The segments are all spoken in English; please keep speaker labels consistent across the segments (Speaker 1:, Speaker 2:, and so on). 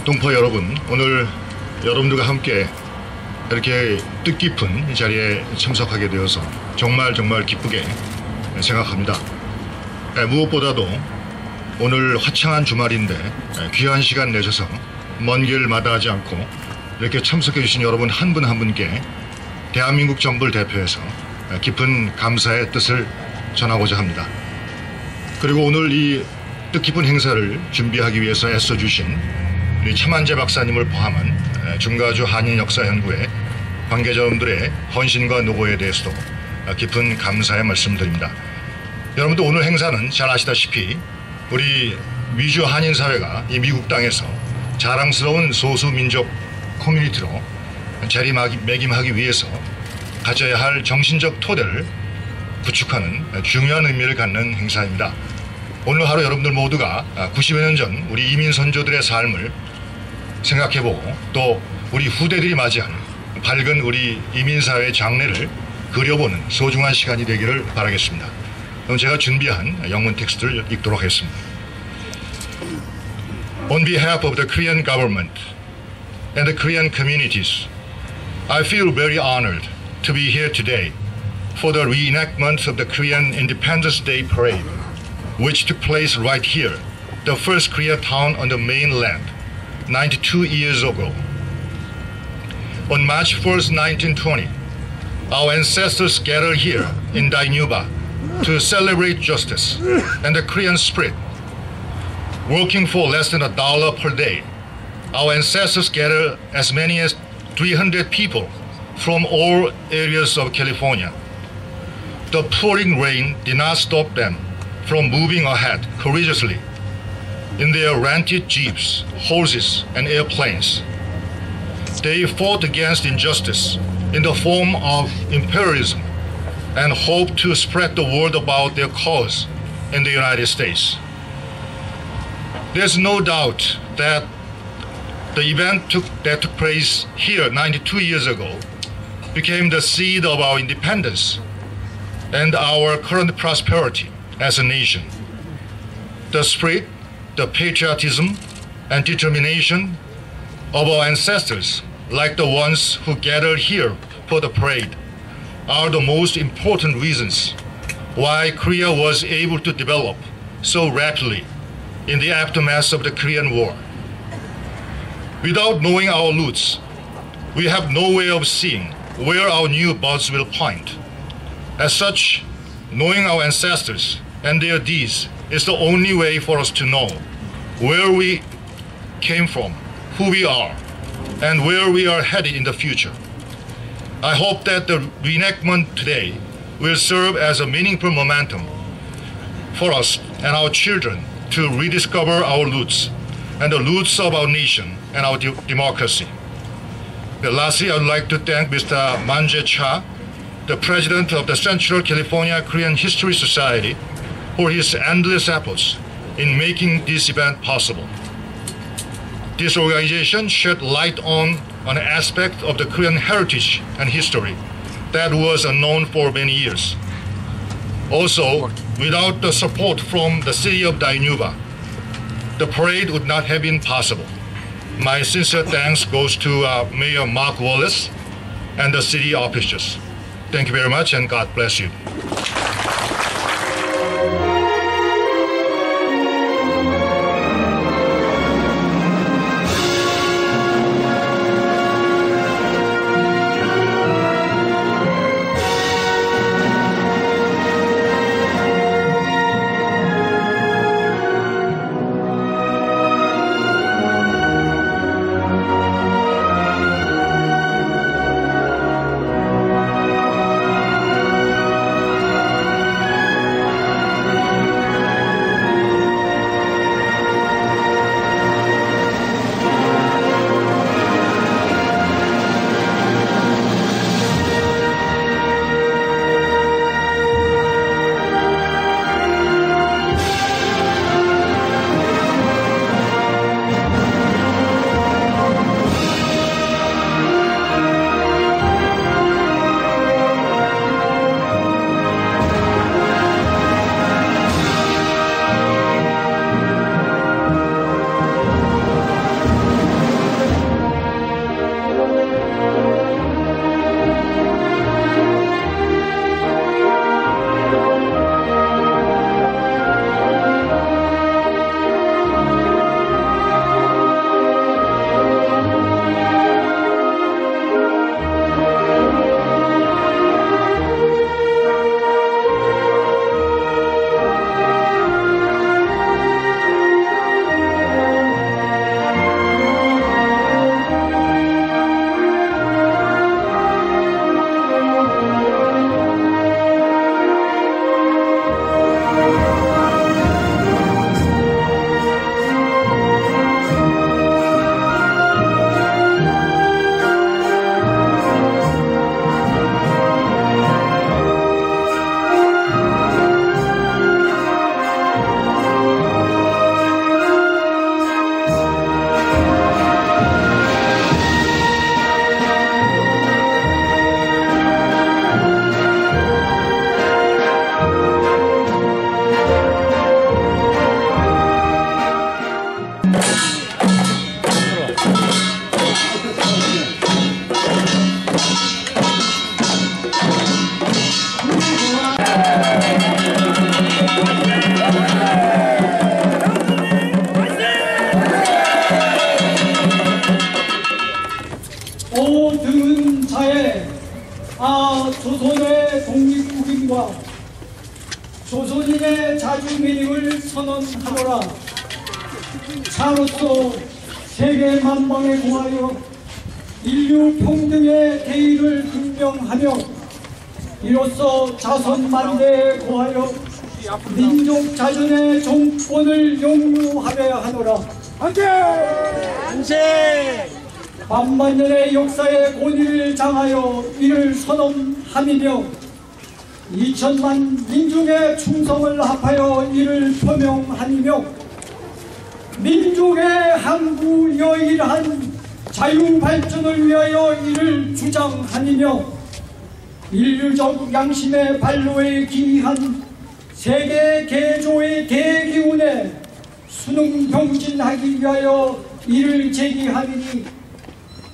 Speaker 1: 동포 여러분, 오늘 여러분들과 함께 이렇게 뜻깊은 이 자리에 참석하게 되어서 정말 기쁘게 생각합니다. 무엇보다도 오늘 화창한 주말인데 귀한 시간 내셔서 먼 길 마다하지 않고 이렇게 참석해 주신 여러분 한 분 한 분께 대한민국 정부를 대표해서 깊은 감사의 뜻을 전하고자 합니다. 그리고 오늘 이 뜻깊은 행사를 준비하기 위해서 애써주신 우리 차만재 박사님을 포함한 중가주 한인역사연구회 관계자분들의 헌신과 노고에 대해서도 깊은 감사의 말씀드립니다. 여러분도 오늘 행사는 잘 아시다시피 우리 미주 한인사회가 이 미국 땅에서 자랑스러운 소수민족 커뮤니티로 자리매김하기 위해서 가져야 할 정신적 토대를 구축하는 중요한 의미를 갖는 행사입니다. 오늘 하루 여러분들 모두가 90여 년 전 우리 이민 선조들의 삶을 생각해보고 또 우리 후대들이 맞이한 밝은 우리 이민사회의 장래를 그려보는 소중한 시간이 되기를 바라겠습니다. 그럼 제가 준비한 영문 텍스트를 읽도록 하겠습니다. On behalf of the Korean government and the Korean communities, I feel very honored to be here today for the reenactment of the Korean Independence Day Parade, which took place right here, the first Korea town on the mainland, 92 years ago. On March 1st, 1920, our ancestors gathered here in Da뉴바 to celebrate justice and the Korean spirit. Working for less than $1 per day, our ancestors gathered as many as 300 people from all areas of California. The pouring rain did not stop them from moving ahead courageously in their rented jeeps, horses, and airplanes. They fought against injustice in the form of imperialism and hoped to spread the word about their cause in the United States. There's no doubt that the event that took place here 92 years ago became the seed of our independence and our current prosperity as a nation. The spirit, the patriotism, and determination of our ancestors, like the ones who gathered here for the parade, are the most important reasons why Korea was able to develop so rapidly in the aftermath of the Korean War. Without knowing our roots, we have no way of seeing where our new buds will point. As such, knowing our ancestors and their deeds is the only way for us to know where we came from, who we are, and where we are headed in the future. I hope that the reenactment today will serve as a meaningful momentum for us and our children to rediscover our roots and the roots of our nation and our democracy. Lastly, I would like to thank Mr. Manje Cha, the president of the Central California Korean History Society, for his endless efforts in making this event possible. This organization shed light on an aspect of the Korean heritage and history that was unknown for many years. Also, without the support from the city of Da뉴바, the parade would not have been possible. My sincere thanks goes to Mayor Mark Wallace and the city officials. Thank you very much, and God bless you.
Speaker 2: 조선의 독립국임과 조선인의 자주민임을 선언하노라. 차로서 세계 만방에 공하여 인류 평등의 대의를 분명하며 이로써 자선 만대에 고하여 민족 자존의 정권을 영유하려 하노라.
Speaker 3: 만세!
Speaker 2: 만만년의 역사의 권위를 장하여 이를 선언함이며 2천만 민족의 충성을 합하여 이를 표명함이며 민족의 항구여일한 자유발전을 위하여 이를 주장함이며 인류적 양심의 발로에 기이한 세계 개조의 대기운에 수능병진하기 위하여 이를 제기하리니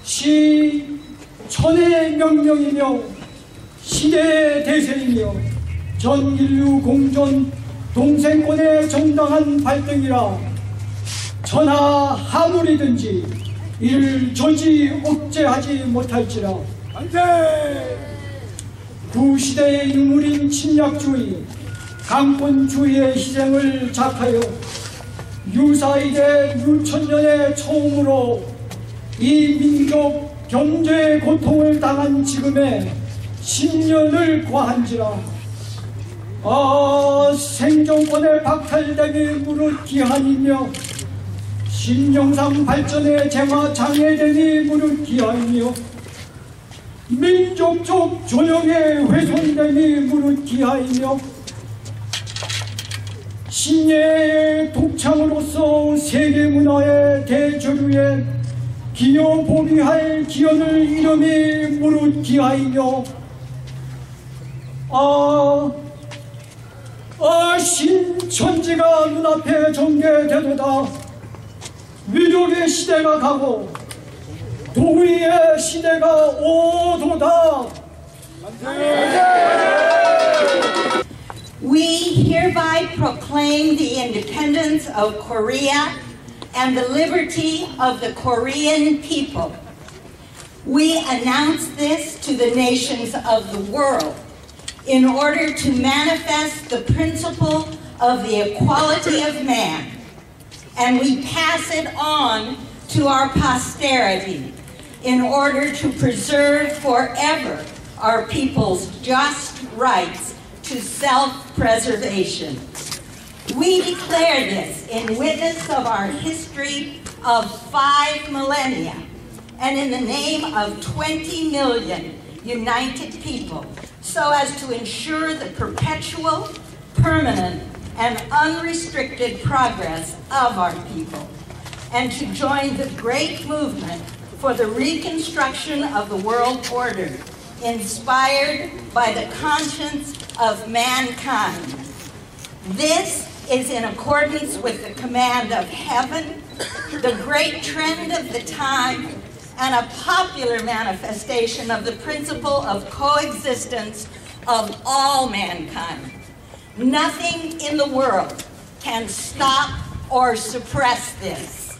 Speaker 2: 시천의 명령이며 시대의 대세이며 전 인류 공존 동생권의 정당한 발등이라. 천하 하물이든지 이를 조지 억제하지 못할지라. 그 시대의 유물인 침략주의, 강권주의의 희생을 작하여 유사일의 유천년의 처음으로 이 민족 경제의 고통을 당한 지금에 10년을 과한지라. 생존권의 박탈됨이 무릇 기한이며 신영상 발전의 쟁화 장애됨이 무릇 기한이며 민족적 존영의 훼손됨이 무릇 기하이며 신예의 독창으로서 세계문화의 대조류에 기여보비할 기여를 이름이 무릇 기하이며 신천지가 눈앞에 전개되도다. 위력의 시대가 가고 도의의 시대가 오도다.
Speaker 4: We hereby proclaim the independence of Korea and the liberty of the Korean people. We announce this to the nations of the world in order to manifest the principle of the equality of man, and we pass it on to our posterity in order to preserve forever our people's just rights to self-preservation. We declare this in witness of our history of 5 millennia and in the name of 20 million united people, so as to ensure the perpetual, permanent, and unrestricted progress of our people, and to join the great movement for the reconstruction of the world order, inspired by the conscience of mankind. This is in accordance with the command of heaven, the great trend of the time, and a popular manifestation of the principle of coexistence of all mankind. Nothing in the world can stop or suppress this.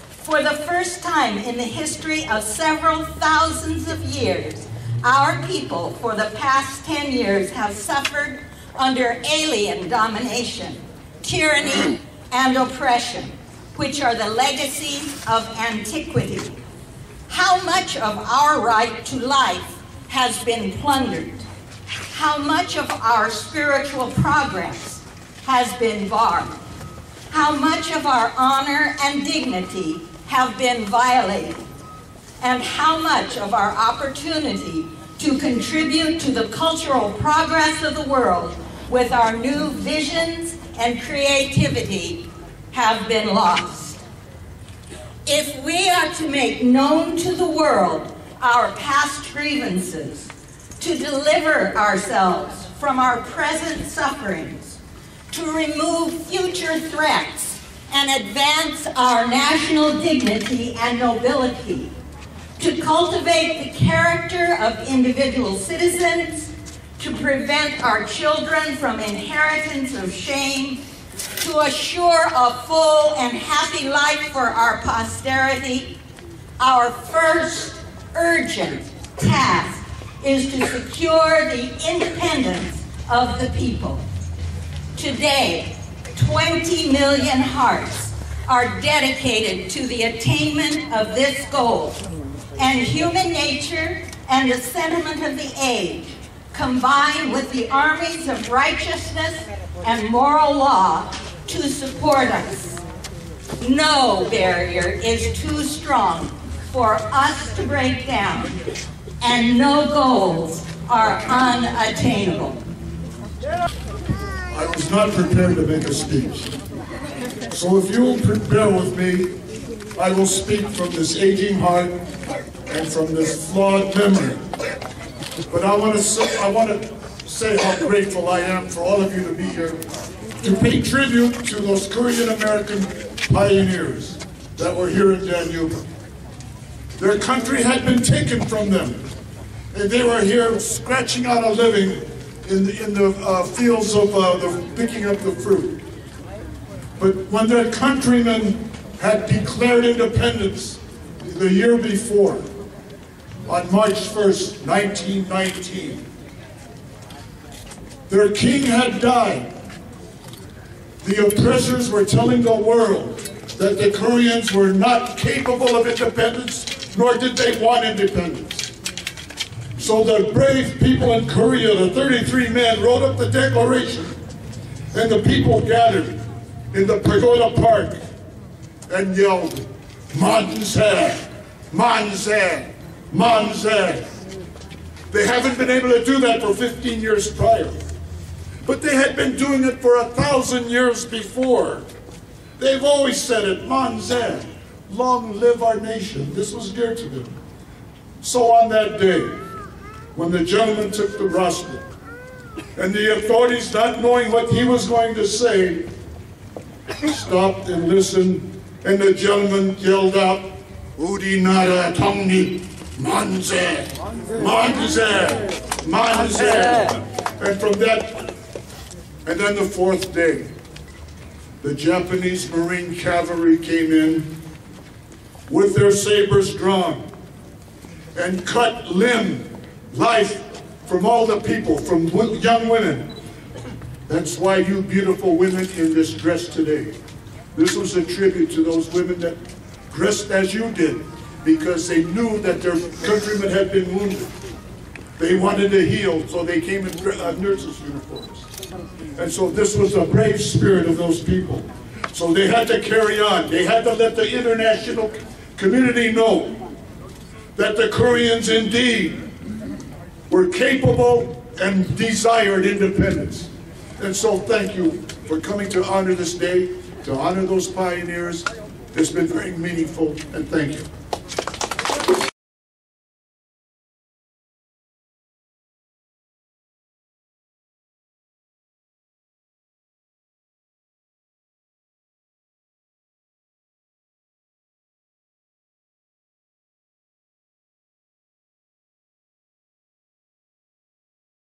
Speaker 4: For the first time in the history of several thousands of years, our people for the past 10 years have suffered under alien domination, tyranny, and oppression, which are the legacies of antiquity. How much of our right to life has been plundered? How much of our spiritual progress has been barred? How much of our honor and dignity have been violated? And how much of our opportunity to contribute to the cultural progress of the world with our new visions and creativity have been lost? If we are to make known to the world our past grievances, to deliver ourselves from our present sufferings, to remove future threats and advance our national dignity and nobility, to cultivate the character of individual citizens, to prevent our children from inheritance of shame, to assure a full and happy life for our posterity, our first urgent task is to secure the independence of the people. Today, 20 million hearts are dedicated to the attainment of this goal, and human nature and the sentiment of the age combine with the armies of righteousness and moral law to support us. No barrier is too strong for us to break down, and no goals are unattainable.
Speaker 3: I was not prepared to make a speech. So if you'll bear with me, I will speak from this aging heart and from this flawed memory. But I want to say how grateful I am for all of you to be here, to pay tribute to those Korean American pioneers that were here in Danuba. Their country had been taken from them, and they were here scratching out a living in the fields of picking up the fruit. But when their countrymen had declared independence the year before, on March 1st, 1919, their king had died. The oppressors were telling the world that the Koreans were not capable of independence, nor did they want independence. So the brave people in Korea, the 33 men, wrote up the declaration, and the people gathered in the Pagoda Park and yelled, "Manse! Manse! Manse!" They haven't been able to do that for 15 years prior. But they had been doing it for 1,000 years before. They've always said it, "Manse! Long live our nation." This was dear to them. So on that day, when the gentleman took the rostrum, and the authorities, not knowing what he was going to say, stopped and listened, and the gentleman yelled out, "Urinara Tongni, Manse, Manse, Manse." And from that, and then the fourth day, the Japanese Marine Cavalry came in with their sabers drawn and cut life from all the people, from young women. That's why you beautiful women in this dress today. This was a tribute to those women that dressed as you did, because they knew that their countrymen had been wounded. They wanted to heal, so they came in nurses' uniforms. And so this was the brave spirit of those people. So they had to carry on. They had to let the international community know that the Koreans indeed were capable and desired independence. And so thank you for coming to honor this day, to honor those pioneers. It's been very meaningful, and thank you.